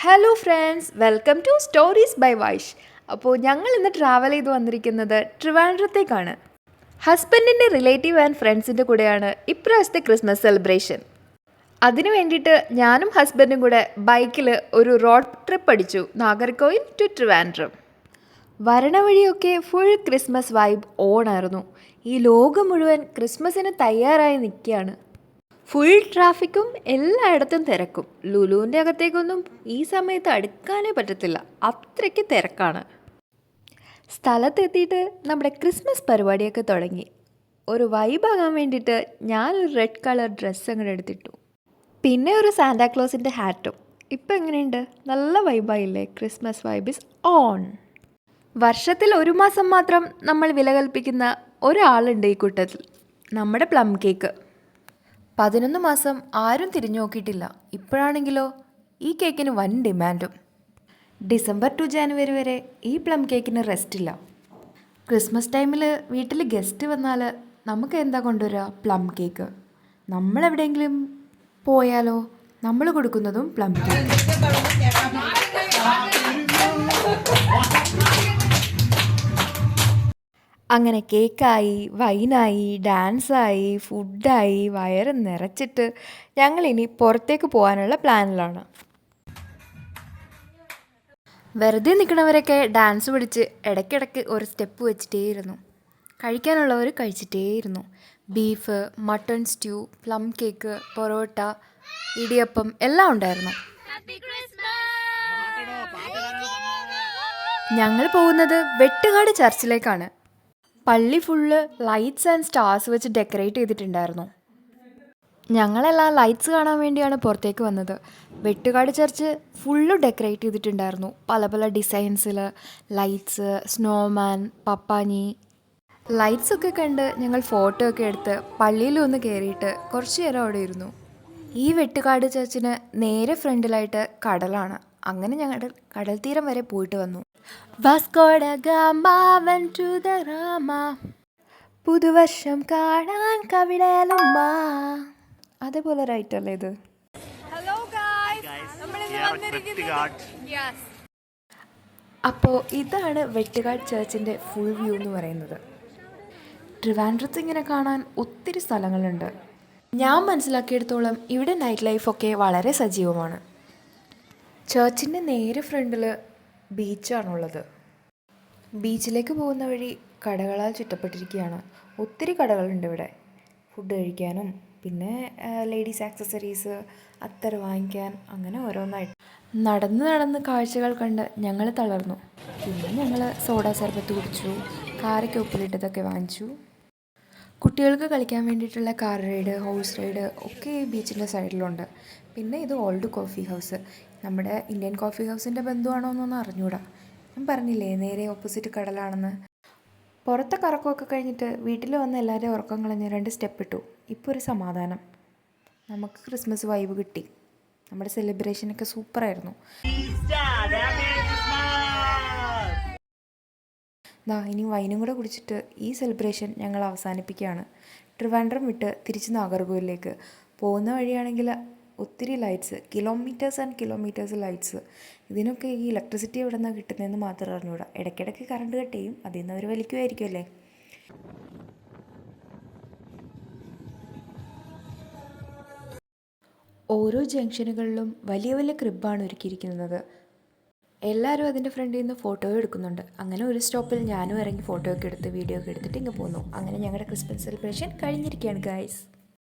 Hello friends, welcome to stories by Vaish. അപ്പോൾ ഞങ്ങൾ ഇന്ന് ട്രാവൽ ചെയ്ത് വന്നിരിക്കുന്നത് ട്രിവാൻഡ്രത്തേക്കാണ്. ഹസ്ബൻഡിൻ്റെ റിലേറ്റീവ് ആൻഡ് ഫ്രണ്ട്സിൻ്റെ കൂടെയാണ് ഇപ്രാവശ്യത്തെ ക്രിസ്മസ് സെലിബ്രേഷൻ. അതിനു വേണ്ടിയിട്ട് ഞാനും ഹസ്ബൻഡും കൂടെ ബൈക്കിൽ ഒരു റോഡ് ട്രിപ്പ് അടിച്ചു, നാഗർകോയിൽ ടു ട്രിവാൻഡ്രം. വരണ വഴിയൊക്കെ ഫുൾ ക്രിസ്മസ് വൈബ് ഓണായിരുന്നു. ഈ ലോകം മുഴുവൻ ക്രിസ്മസിന് തയ്യാറായി നിൽക്കുകയാണ്. ഫുൾ ട്രാഫിക്കും എല്ലായിടത്തും തിരക്കും. ലുലുവിൻ്റെ അകത്തേക്കൊന്നും ഈ സമയത്ത് അടുക്കാനേ പറ്റത്തില്ല, അത്രയ്ക്ക് തിരക്കാണ്. സ്ഥലത്തെത്തിയിട്ട് നമ്മുടെ ക്രിസ്മസ് പരിപാടിയൊക്കെ തുടങ്ങി. ഒരു വൈബാകാൻ വേണ്ടിയിട്ട് ഞാനൊരു റെഡ് കളർ ഡ്രസ്സ് അങ്ങോട്ട് എടുത്തിട്ടു, പിന്നെ ഒരു സാന്റാക്ലോസിൻ്റെ ഹാറ്റും. ഇപ്പം എങ്ങനെയുണ്ട്? നല്ല വൈബായില്ലേ? Christmas vibe is on. വർഷത്തിൽ ഒരു മാസം മാത്രം നമ്മൾ വില കൽപ്പിക്കുന്ന ഒരാളുണ്ട് ഈ കൂട്ടത്തിൽ, നമ്മുടെ പ്ലം കേക്ക്. 11 മാസം ആരും തിരിഞ്ഞു നോക്കിയിട്ടില്ല. ഇപ്പോഴാണെങ്കിലോ ഈ കേക്കിന് വൻ ഡിമാൻഡും. ഡിസംബർ ടു ജാനുവരി വരെ ഈ പ്ലം കേക്കിന് റെസ്റ്റില്ല. ക്രിസ്മസ് ടൈമിൽ വീട്ടിൽ ഗസ്റ്റ് വന്നാൽ നമുക്ക് എന്താ കൊണ്ടുവരിക? Plum cake. നമ്മളെവിടെയെങ്കിലും പോയാലോ നമ്മൾ കൊടുക്കുന്നതും പ്ലം കേക്ക്. അങ്ങനെ കേക്കായി, വൈനായി, ഡാൻസായി, ഫുഡായി, വയറ് നിറച്ചിട്ട് ഞങ്ങളിനി പുറത്തേക്ക് പോകാനുള്ള പ്ലാനിലാണ്. വെറുതെ നിൽക്കണവരൊക്കെ ഡാൻസ് പിടിച്ച് ഇടയ്ക്കിടയ്ക്ക് ഒരു സ്റ്റെപ്പ് വെച്ചിട്ടേയിരുന്നു. കഴിക്കാനുള്ളവർ കഴിച്ചിട്ടേയിരുന്നു. Beef, mutton stew, plum cake, parotta, idiyappam എല്ലാം ഉണ്ടായിരുന്നു. ഞങ്ങൾ പോകുന്നത് വെട്ടുകാട് ചർച്ചിലേക്കാണ്. പള്ളി ഫുള്ള് ലൈറ്റ്സ് ആൻഡ് സ്റ്റാർസ് വെച്ച് ഡെക്കറേറ്റ് ചെയ്തിട്ടുണ്ടായിരുന്നു. ഞങ്ങളെല്ലാം ലൈറ്റ്സ് കാണാൻ വേണ്ടിയാണ് പുറത്തേക്ക് വന്നത്. വെട്ടുകാട് ചർച്ച് ഫുള്ള് ഡെക്കറേറ്റ് ചെയ്തിട്ടുണ്ടായിരുന്നു. പല പല ഡിസൈൻസിൽ ലൈറ്റ്സ്, സ്നോമാൻ, പപ്പാനി. ലൈറ്റ്സൊക്കെ കണ്ട് ഞങ്ങൾ ഫോട്ടോ ഒക്കെ എടുത്ത് പള്ളിയിലൊന്ന് കയറിയിട്ട് കുറച്ച് നേരം അവിടെ ഇരുന്നു. ഈ വെട്ടുകാട് ചർച്ചിന് നേരെ ഫ്രണ്ടിലായിട്ട് കടലാണ്. അങ്ങനെ ഞങ്ങൾ കടൽ തീരം വരെ പോയിട്ട് വന്നു. Vasco da gamma went to the Rama, പുതുവർഷം കാണാൻ കവിടലുമ്മ. അതേപോലെ റൈറ്റ് അല്ലേ ഇത്? അപ്പോൾ ഇതാണ് വെട്ടുകാട് ചർച്ചിൻ്റെ ഫുൾ വ്യൂ എന്ന് പറയുന്നത്. ട്രിവാൻഡ്രത്ത് ഇങ്ങനെ കാണാൻ ഒത്തിരി സ്ഥലങ്ങളുണ്ട്. ഞാൻ മനസ്സിലാക്കിയെടുത്തോളം ഇവിടെ നൈറ്റ് ലൈഫൊക്കെ വളരെ സജീവമാണ്. ചർച്ചിൻ്റെ നേരെ ഫ്രണ്ടിൽ ബീച്ചാണുള്ളത്. ബീച്ചിലേക്ക് പോകുന്ന വഴി കടകളാൽ ചുറ്റപ്പെട്ടിരിക്കുകയാണ്. ഒത്തിരി കടകളുണ്ട് ഇവിടെ. ഫുഡ് കഴിക്കാനും പിന്നെ ലേഡീസ് ആക്സസറീസ്, അത്തർ വാങ്ങിക്കാൻ, അങ്ങനെ ഓരോന്നായിട്ട്. നടന്ന് നടന്ന് കാഴ്ചകൾ കണ്ട് ഞങ്ങൾ തളർന്നു. പിന്നെ ഞങ്ങൾ സോഡ സർബത്ത് കുടിച്ചു, കാരയ്ക്ക് ഉപ്പിലിട്ടതൊക്കെ വാങ്ങിച്ചു. കുട്ടികൾക്ക് കളിക്കാൻ വേണ്ടിയിട്ടുള്ള കാർ റൈഡ്, ഹൗസ് റൈഡ് ഒക്കെ ഈ ബീച്ചിൻ്റെ സൈഡിലുണ്ട്. പിന്നെ ഇത് ഓൾഡ് കോഫി ഹൗസ്. നമ്മുടെ ഇന്ത്യൻ കോഫി ഹൗസിൻ്റെ ബന്ധുവാണോ എന്നൊന്നും അറിഞ്ഞൂടാ. ഞാൻ പറഞ്ഞില്ലേ നേരെ ഓപ്പോസിറ്റ് കടലാണെന്ന്. പുറത്തെ കറക്കമൊക്കെ കഴിഞ്ഞിട്ട് വീട്ടിൽ വന്ന് എല്ലാവരെയും ഉറക്കം കളഞ്ഞ് 2 സ്റ്റെപ്പ് ഇട്ടു. ഇപ്പോൾ ഒരു സമാധാനം. നമുക്ക് ക്രിസ്മസ് വൈബ് കിട്ടി. നമ്മുടെ സെലിബ്രേഷനൊക്കെ സൂപ്പറായിരുന്നു. ഇനി വൈനും കൂടെ കുടിച്ചിട്ട് ഈ സെലിബ്രേഷൻ ഞങ്ങൾ അവസാനിപ്പിക്കുകയാണ്. ട്രിവാൻഡ്രം വിട്ട് തിരിച്ച് നാഗർകോവിലേക്ക് പോകുന്ന വഴിയാണെങ്കിൽ ഒത്തിരി lights, kilometres and kilometres lights. ഇതിനൊക്കെ ഈ ഇലക്ട്രിസിറ്റി എവിടെ നിന്നാണ് കിട്ടുന്നതെന്ന് മാത്രം അറിഞ്ഞുകൂടാ. ഇടയ്ക്കിടയ്ക്ക് കറണ്ട് കട്ട് ചെയ്യും, അതിൽ നിന്ന് അവർ വലിക്കുമായിരിക്കും അല്ലേ. ഓരോ ജംഗ്ഷനുകളിലും വലിയ വലിയ ക്രിബാണ് ഒരുക്കിയിരിക്കുന്നത്. എല്ലാവരും അതിൻ്റെ ഫ്രണ്ടിൽ നിന്ന് ഫോട്ടോ എടുക്കുന്നുണ്ട്. അങ്ങനെ ഒരു സ്റ്റോപ്പിൽ ഞാനും ഇറങ്ങി ഫോട്ടോ ഒക്കെ എടുത്ത് വീഡിയോ ഒക്കെ എടുത്തിട്ട് ഇങ്ങ് പോന്നു. അങ്ങനെ ഞങ്ങളുടെ ക്രിസ്മസ് സെലിബ്രേഷൻ കഴിഞ്ഞിരിക്കുകയാണ് ഗൈസ്.